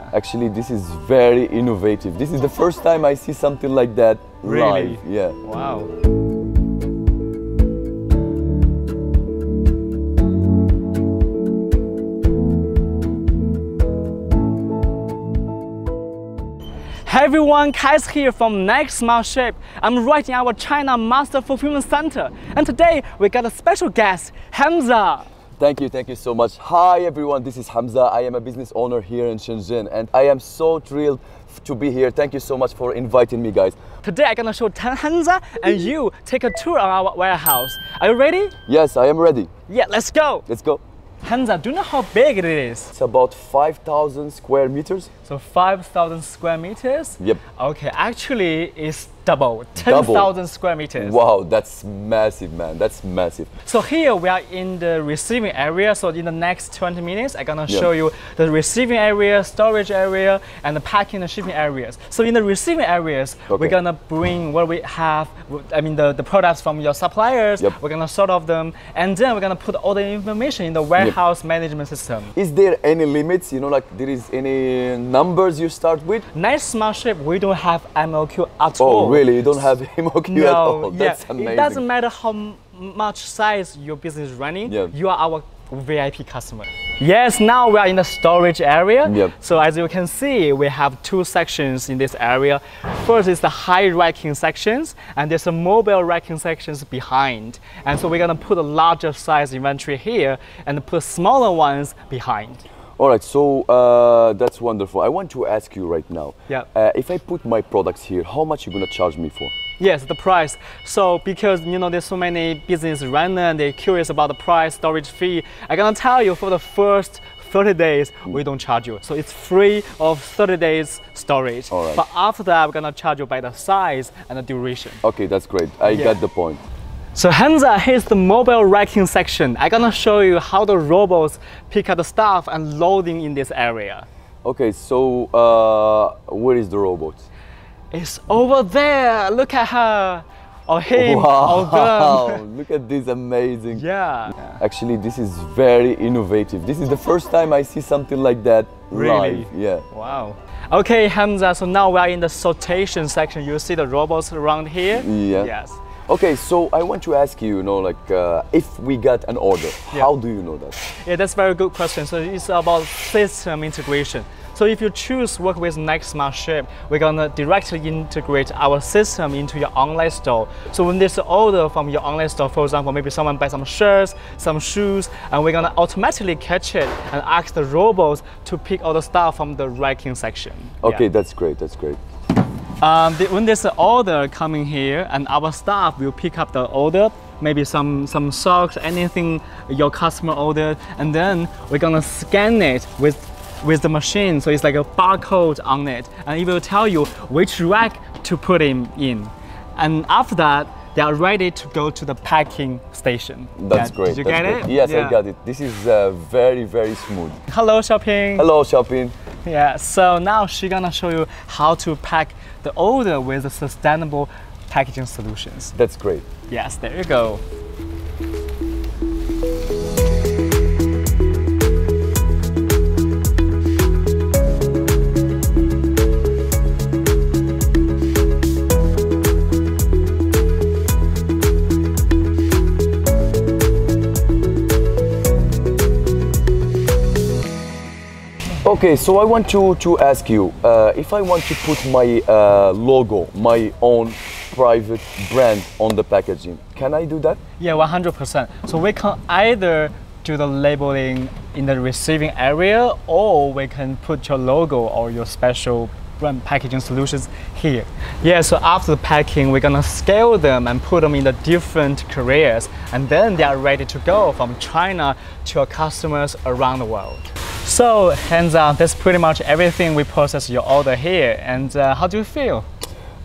Actually, this is very innovative. This is the first time I see something like that Really? live. Yeah. Wow. Hey everyone, Kais here from Nextsmartship. I'm right in our China Master Fulfillment Center. And today we got a special guest, Hamza. Thank you so much. Hi everyone, this is Hamza. I am a business owner here in Shenzhen and I am so thrilled to be here. Thank you so much for inviting me, guys. Today I'm gonna show Hamza and you take a tour of our warehouse. Are you ready? Yes, I am ready. Yeah, let's go. Let's go. Hamza, do you know how big it is? It's about 5,000 square meters. So 5,000 square meters? Yep. Okay, actually it's double, 10,000 square meters. Wow, that's massive, man. That's massive. So here we are in the receiving area. So in the next 20 minutes, I'm gonna show you the receiving area, storage area, and the packing and shipping areas. So in the receiving areas, we're gonna bring what we have, I mean the products from your suppliers, we're gonna sort of them, and then we're gonna put all the information in the warehouse management system. Is there any limits, you know, like there is any numbers you start with? Nextsmartship, we don't have MOQ at all. Oh, really? You don't have MOQ at all? That's amazing. It doesn't matter how much size your business is running, you are our VIP customer. Yes, now we are in the storage area. So as you can see, we have two sections in this area. First is the high racking sections, and there's a mobile racking sections behind. And so we're gonna put a larger size inventory here and put smaller ones behind. All right, so that's wonderful. I want to ask you right now, if I put my products here, how much are you gonna charge me for? Yes, the price. So because you know there's so many business runners and they're curious about the price, storage fee, I'm gonna tell you for the first 30 days we don't charge you. So it's free of 30 days storage. All right. But after that, we're gonna charge you by the size and the duration. Okay, that's great. I got the point. So Hamza, here's the mobile racking section. I'm gonna show you how the robots pick up the stuff and loading in this area. Okay, so where is the robot? It's over there. Look at her, or him, or them. Look at this amazing. Yeah. Actually, this is very innovative. This is the first time I see something like that live. Yeah. Wow. Okay, Hamza, so now we are in the sortation section. You see the robots around here? Yeah. Yes. Okay, so I want to ask you, like, if we got an order, how do you know that? Yeah, that's a very good question. So it's about system integration. So if you choose work with Nextsmartship, we're gonna directly integrate our system into your online store. So when there's an order from your online store, for example, maybe someone buys some shirts, some shoes, and we're gonna automatically catch it and ask the robots to pick all the stuff from the racking section. Okay, that's great, that's great. When there's an order coming here, and our staff will pick up the order, maybe some socks, anything your customer ordered, and then we're gonna scan it with the machine. So it's like a barcode on it, and it will tell you which rack to put him in. And after that, they are ready to go to the packing station. That's great. Did you get it? Yes, I got it. This is very, very smooth. Hello, Shopping. Hello, Shopping. Yeah, so now she's gonna show you how to pack the order with the sustainable packaging solutions. That's great. Yes, there you go. Okay, so I want to ask you, if I want to put my logo, my own private brand on the packaging, can I do that? Yeah, 100%. So we can either do the labeling in the receiving area, or we can put your logo or your special brand packaging solutions here. Yeah, so after the packing, we're gonna scale them and put them in the different carriers, and then they are ready to go from China to our customers around the world. So Hamza, that's pretty much everything. We process your order here, and how do you feel?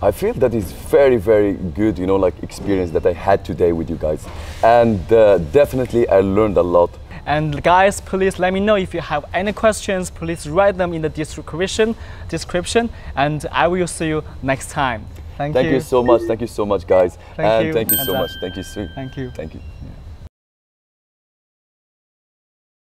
I feel that is very, very good, like experience that I had today with you guys. And definitely I learned a lot. And guys, please let me know if you have any questions. Please write them in the description, and I will see you next time. Thank you. Thank you so much. Thank you so much, guys. Thank you. Thank you so much. Thank you, Sue. Thank you. Thank you.